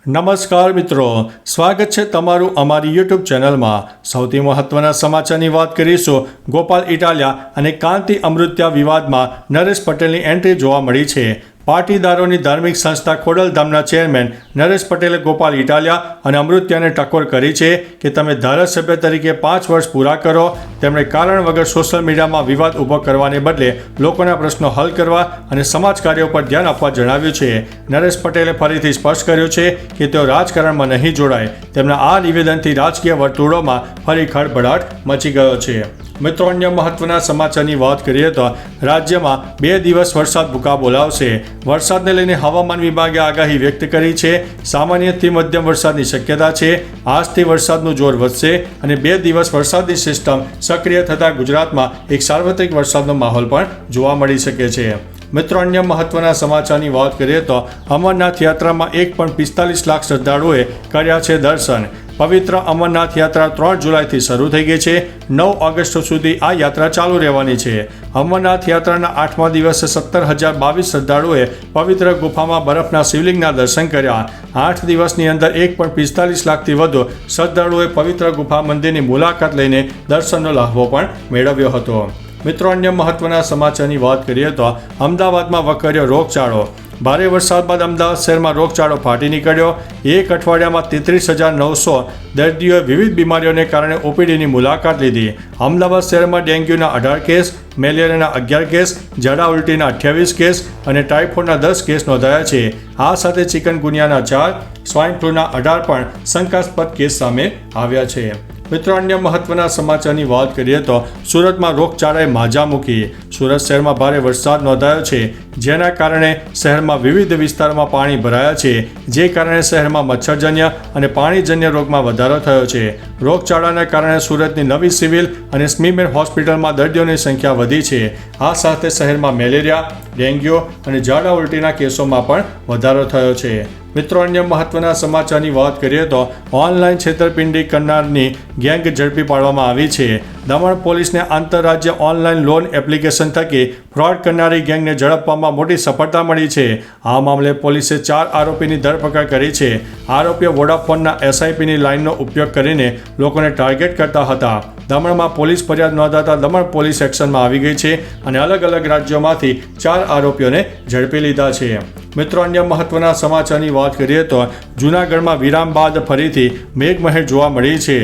નમસ્કાર મિત્રો, સ્વાગત છે તમારું અમારી યુટ્યુબ ચેનલમાં। સૌથી મહત્વના સમાચારની વાત કરીશું। ગોપાલ ઇટાલિયા અને કાંતિ અમૃત્યા વિવાદમાં નરેશ પટેલની એન્ટ્રી જોવા મળી છે। પાટીદારોની ધાર્મિક સંસ્થા ખોડલધામના ચેરમેન નરેશ પટેલે ગોપાલ ઇટાલિયા અને અમૃત્યાને ટકોર કરી છે કે તમે ધારાસભ્ય તરીકે 5 વર્ષ પૂરા કરો। તેમણે કારણ વગર સોશિયલ મીડિયામાં વિવાદ ઊભો કરવાને બદલે લોકોના પ્રશ્નો હલ કરવા અને સમાજ કાર્યો પર ધ્યાન આપવા જણાવ્યું છે। નરેશ પટેલે ફરીથી સ્પષ્ટ કર્યું છે કે તેઓ રાજકારણમાં નહીં જોડાય। તેમના આ નિવેદનથી રાજકીય વર્તુળોમાં ફરી ખળભળાટ મચી ગયો છે। મિત્રો, અન્ય મહત્વના સમાચારની વાત કરીએ તો રાજ્યમાં 2 દિવસ વરસાદ ભૂકા બોલાવશે। વરસાદને લઈને હવામાન વિભાગે આગાહી વ્યક્ત કરી છે। સામાન્યથી મધ્યમ વરસાદની શક્યતા છે। આજથી વરસાદનું જોર વધશે અને 2 દિવસ વરસાદની સિસ્ટમ સક્રિય થતાં ગુજરાતમાં એક સાર્વત્રિક વરસાદનો માહોલ પણ જોવા મળી શકે છે। મિત્રો, અન્ય મહત્વના સમાચારની વાત કરીએ તો અમરનાથ યાત્રામાં 1.45 લાખ શ્રદ્ધાળુઓએ કર્યા છે દર્શન। પવિત્ર અમરનાથ યાત્રા 3 જુલાઈથી શરૂ થઈ ગઈ છે। 9 ઓગસ્ટ સુધી આ યાત્રા ચાલુ રહેવાની છે। અમરનાથ યાત્રાના 8મા દિવસે 17,022 શ્રદ્ધાળુઓએ પવિત્ર ગુફામાં બરફના શિવલિંગના દર્શન કર્યા। 8 દિવસની અંદર 1.45 લાખથી વધુ શ્રદ્ધાળુઓએ પવિત્ર ગુફા મંદિરની મુલાકાત લઈને દર્શનનો લહાવો પણ મેળવ્યો હતો। મિત્રો, અન્ય મહત્વના સમાચારની વાત કરીએ તો અમદાવાદમાં વકર્યો રોગચાળો। ભારે વરસાદ બાદ અમદાવાદ શહેરમાં રોગચાળો ફાટી નીકળ્યો। એક અઠવાડિયામાં 33,900 દર્દીઓએ વિવિધ બીમારીઓને કારણે ઓપીડીની મુલાકાત લીધી। અમદાવાદ શહેરમાં ડેન્ગ્યુના 18 કેસ, મેલેરિયાના 11 કેસ, ઝાડા ઉલટીના 28 કેસ અને ટાઇફોઇડના 10 કેસ નોંધાયા છે। આ સાથે ચિકનગુનિયાના 4, સ્વાઇન ફ્લૂના 18 પણ શંકાસ્પદ કેસ સામે આવ્યા છે। મિત્રો, અન્ય મહત્વના સમાચારની વાત કરીએ તો સુરતમાં રોગચાળાએ માજા મૂકી। સુરત શહેરમાં ભારે વરસાદ નોંધાયો છે, જેના કારણે શહેરમાં વિવિધ વિસ્તારોમાં પાણી ભરાયા છે, જે કારણે શહેરમાં મચ્છરજન્ય અને પાણીજન્ય રોગમાં વધારો થયો છે। રોગચાળાના કારણે સુરતની નવી સિવિલ અને સ્મીમેર હોસ્પિટલમાં દર્દીઓની સંખ્યા વધી છે। આ સાથે શહેરમાં મેલેરિયા, ડેન્ગ્યુ અને ઝાડા ઉલટીના કેસોમાં પણ વધારો થયો છે। મિત્રો, અન્ય મહત્વના સમાચારની વાત કરીએ તો ઓનલાઈન છેતરપિંડી કરનારની ગેંગ ઝડપી પાડવામાં આવી છે। દમણ પોલીસને આંતરરાજ્ય ઓનલાઈન લોન એપ્લિકેશન થકી ફ્રોડ કરનારી ગેંગને ઝડપવામાં મોટી સફળતા મળી છે। આ મામલે પોલીસે 4 આરોપીની ધરપકડ કરી છે। આરોપીઓ વોડાફોનના એસઆઈપીની લાઇનનો ઉપયોગ કરીને લોકોને ટાર્ગેટ કરતા હતા। દમણમાં પોલીસ ફરિયાદ નોંધાતા દમણ પોલીસ એક્શનમાં આવી ગઈ છે અને અલગ અલગ રાજ્યોમાંથી 4 આરોપીઓને ઝડપી લીધા છે। મિત્રો, અન્ય મહત્વના સમાચારની વાત કરીએ તો જૂનાગઢમાં વિરામ બાદ ફરીથી મેઘમહેર જોવા મળી છે।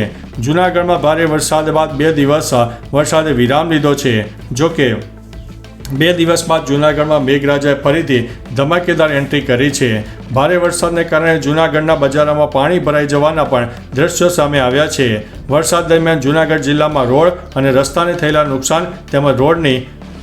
જૂનાગઢમાં ભારે વરસાદ બાદ 2 દિવસ વરસાદે વિરામ લીધો છે। જોકે 2 દિવસ બાદ જૂનાગઢમાં મેઘરાજાએ ફરીથી ધમાકેદાર એન્ટ્રી કરી છે। ભારે વરસાદને કારણે જૂનાગઢના બજારોમાં પાણી ભરાઈ જવાના પણ દ્રશ્યો સામે આવ્યા છે। વરસાદ દરમિયાન જૂનાગઢ જિલ્લામાં રોડ અને રસ્તાને થયેલા નુકસાન તેમજ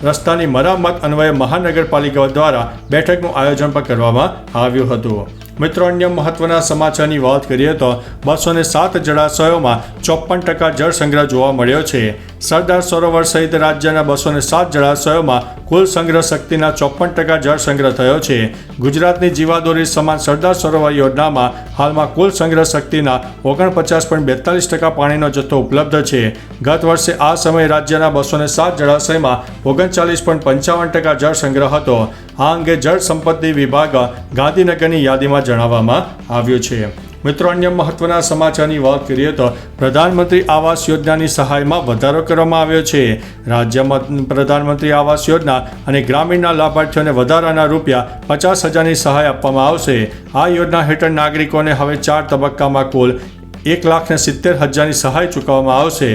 રસ્તાની મરામત અન્વયે મહાનગરપાલિકા દ્વારા બેઠકનું આયોજન પણ કરવામાં આવ્યું હતું। મિત્રો, અન્ય મહત્વના સમાચારની વાત કરીએ તો 207 જળાશયોમાં 54% જળ સંગ્રહ જોવા મળ્યો છે। સરદાર સરોવર સહિત રાજ્યના 207 જળાશયોમાં કુલ સંગ્રહ શક્તિના 54% જળ સંગ્રહ થયો છે। ગુજરાતની જીવાદોરી સમાન સરદાર સરોવર યોજનામાં હાલમાં કુલ સંગ્રહ શક્તિના 49.42% પાણીનો જથ્થો ઉપલબ્ધ છે। ગત વર્ષે આ સમયે રાજ્યના 207 જળાશયમાં 39.55% જળ સંગ્રહ હતો। આ અંગે જળ સંપત્તિ વિભાગ ગાંધીનગરની યાદીમાં જણાવવામાં આવ્યું છે। મિત્રો, અન્ય મહત્વના સમાચારની વાત કરીએ તો પ્રધાનમંત્રી આવાસ યોજનાની સહાયમાં વધારો કરવામાં આવ્યો છે। રાજ્યમાં પ્રધાનમંત્રી આવાસ યોજના અને ગ્રામીણના લાભાર્થીઓને વધારાના રૂપિયા 50,000ની સહાય આપવામાં આવશે। આ યોજના હેઠળ નાગરિકોને હવે 4 તબક્કામાં કુલ 1,70,000ની સહાય ચૂકવવામાં આવશે।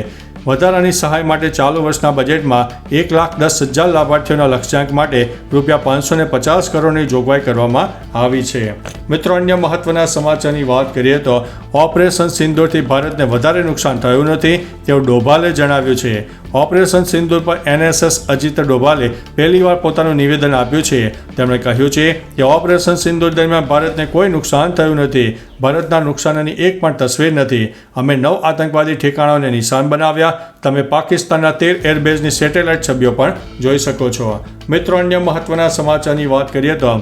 વધારાની સહાય માટે ચાલુ વર્ષના બજેટમાં 1,10,000 લાભાર્થીઓના લક્ષ્યાંક માટે રૂપિયા 550 કરોડની જોગવાઈ કરવામાં આવી છે। મિત્રો, અન્ય મહત્વના સમાચારની વાત કરીએ તો ઓપરેશન સિંદૂરથી ભારતને વધારે નુકસાન થયું નથી તેવું ડોભાલે જણાવ્યું છે। ઓપરેશન સિંદૂર પર NSS અજીત ડોભાલે પહેલીવાર પોતાનું નિવેદન આપ્યું છે। તેમણે કહ્યું છે કે ઓપરેશન સિંદૂર દરમિયાન ભારતને કોઈ નુકસાન થયું નથી। ભારતના નુકસાનની એક પણ તસવીર નથી। અમે 9 આતંકવાદી ઠેકાણાઓને નિશાન બનાવ્યા। તમે પાકિસ્તાનના 13 એરબેઝની સેટેલાઇટ છબીઓ પણ જોઈ શકો છો। મિત્રો, અન્ય મહત્વના સમાચારની વાત કરીએ તો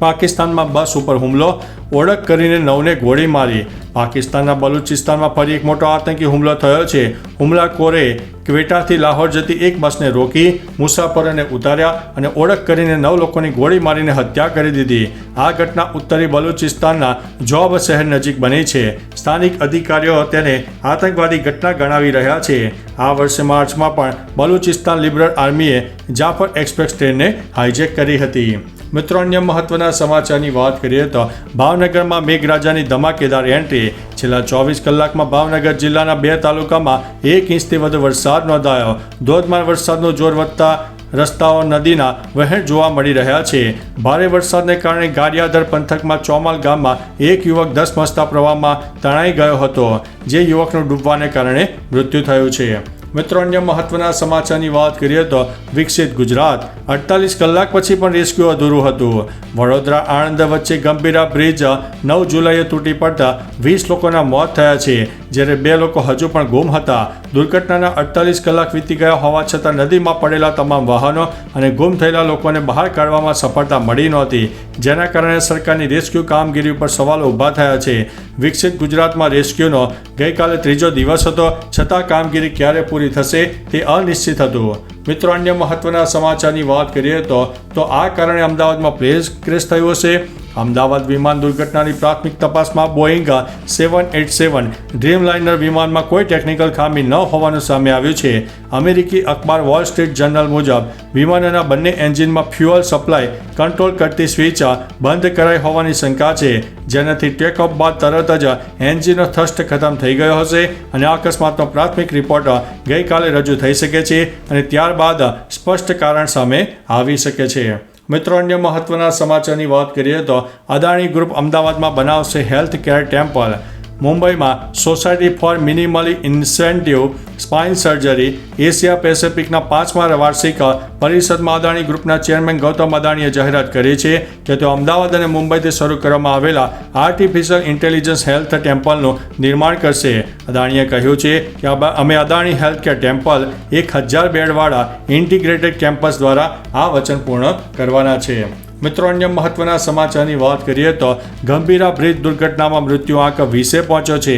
પાકિસ્તાનમાં બસ ઉપર હુમલો, ઓળખ કરીને 9ને ગોળી મારી। પાકિસ્તાનના બલુચિસ્તાનમાં ફરી એક મોટો આતંકી હુમલો થયો છે। હુમલાખોરે ક્વેટાથી લાહોર જતી એક બસને રોકી મુસાફરોને ઉતાર્યા અને ઓળખ કરીને 9 લોકોની ગોળી મારીને હત્યા કરી દીધી. આ ઘટના ઉત્તરી બલુચિસ્તાનના જોબ શહેર નજીક બની છે. સ્થાનિક અધિકારીઓ તેને આતંકવાદી ઘટના ગણાવી રહ્યા છે. આ વર્ષે માર્ચમાં પણ બલુચિસ્તાન લિબરલ આર્મીએ જાફર એક્સપ્રેસ ટ્રેનને હાઇજેક કરી હતી. મિત્રો, અન્ય મહત્વના સમાચારની વાત કરીએ તો ભાવનગરમાં મેઘરાજાની ધમાકેદાર એન્ટ્રી. છેલ્લા 24 કલાકમાં ભાવનગર જિલ્લાના 2 તાલુકામાં 1 ઇંચથી વધુ વરસાદ નોંધાયો. ધોધમાર વરસાદનું જોર વધતા રસ્તાઓ નદીના વહેણ જોવા મળી રહ્યા છે. ભારે વરસાદને કારણે ગારિયાધર પંથકમાં ચોમાલ ગામમાં એક યુવક ધસમસતા પ્રવાહમાં તણાઈ ગયો હતો, જે યુવકનું ડૂબવાને કારણે મૃત્યુ થયું છે. મિત્રો, અન્ય મહત્વના સમાચારની વાત કરીએ તો વિકસિત ગુજરાત. 48 કલાક પછી પણ રેસ્ક્યુ અધૂરું હતું. વડોદરા આણંદ વચ્ચે ગંભીરા બ્રિજ 9 જુલાઈએ તૂટી પડતા 20 લોકોના મોત થયા છે, જ્યારે 2 લોકો હજુ પણ ગુમ હતા. દુર્ઘટનાના 48 કલાક વીતી ગયા હોવા છતાં નદીમાં પડેલા તમામ વાહનો અને ગુમ થયેલા લોકોને બહાર કાઢવામાં સફળતા મળી નહોતી, જેના કારણે સરકારની રેસ્ક્યુ કામગીરી ઉપર સવાલો ઊભા થયા છે. વિકસિત ગુજરાતમાં રેસ્ક્યુનો ગઈકાલે 3જો દિવસ હતો, છતાં કામગીરી ક્યારે પૂરી થશે તે અનિશ્ચિત હતું. મિત્રો, અન્ય મહત્વના સમાચારની વાત કરીએ તો આ કારણે અમદાવાદમાં પ્લેન ક્રેશ થયું હશે. અમદાવાદ વિમાન દુર્ઘટનાની પ્રાથમિક તપાસમાં બોઈંગ 787 ડ્રીમલાઇનર વિમાનમાં કોઈ ટેકનિકલ ખામી ન હોવાનું સામે આવ્યું છે. અમેરિકી અખબાર વોલ સ્ટ્રીટ જર્નલ મુજબ વિમાનના બંને એન્જિનમાં ફ્યુઅલ સપ્લાય કંટ્રોલ કરતી સ્વિચ બંધ કરાઈ હોવાની શંકા છે, જેનાથી ટેકઓફ બાદ તરત જ એન્જિનનો થ્રસ્ટ ખતમ થઈ ગયો હશે અને અકસ્માતનો પ્રાથમિક રિપોર્ટ ગઈકાલે રજૂ થઈ શકે છે અને ત્યારબાદ સ્પષ્ટ કારણ સામે આવી શકે છે. મિત્રો, અન્ય મહત્વના સમાચારની વાત કરીએ તો અદાણી ગ્રુપ અમદાવાદમાં બનાવશે હેલ્થ કેર ટેમ્પલ. મુંબઈમાં society for minimally incentive spine surgery Asia પેસિફિકના 5મા વાર્ષિક પરિષદમાં અદાણી ગ્રુપના ચેરમેન ગૌતમ અદાણીએ જાહેરાત કરી છે કે તેઓ અમદાવાદ અને મુંબઈથી શરૂ કરવામાં આવેલા આર્ટિફિશિયલ ઇન્ટેલિજન્સ હેલ્થ ટેમ્પલનું નિર્માણ કરશે. અદાણીએ કહ્યું છે કે અમે અદાણી હેલ્થ કેર ટેમ્પલ 1000 બેડવાળા ઇન્ટિગ્રેટેડ કેમ્પસ દ્વારા આ વચન પૂર્ણ કરવાના છે. મિત્રો, અન્ય મહત્વના સમાચારની વાત કરીએ તો ગંભીરા બ્રિજ દુર્ઘટનામાં મૃત્યુ આંક 20 પહોંચ્યો છે.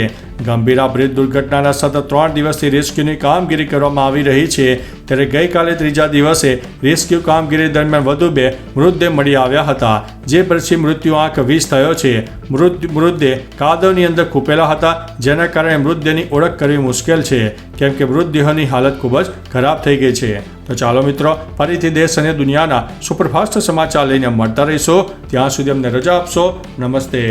ગંભીરા બ્રિજ દુર્ઘટનાના સતત 3 દિવસથી રેસ્ક્યુની કામગીરી કરવામાં આવી રહી છે, ત્યારે ગઈકાલે 3જા દિવસે રેસ્ક્યુ કામગીરી દરમિયાન વધુ 2 મૃતદેહ મળી આવ્યા હતા, જે પછી મૃત્યુ આંક 20 થયો છે. મૃતદેહ કાદવની અંદર ખૂપેલા હતા, જેના કારણે મૃતદેહની ઓળખ કરવી મુશ્કેલ છે, કેમ કે મૃતદેહોની હાલત ખૂબ જ ખરાબ થઈ ગઈ છે. તો ચાલો મિત્રો, ફરીથી દેશ અને દુનિયાના સુપરફાસ્ટ સમાચાર લઈને મળતા રહીશો. ત્યાં સુધી અમને રજા આપશો. નમસ્તે.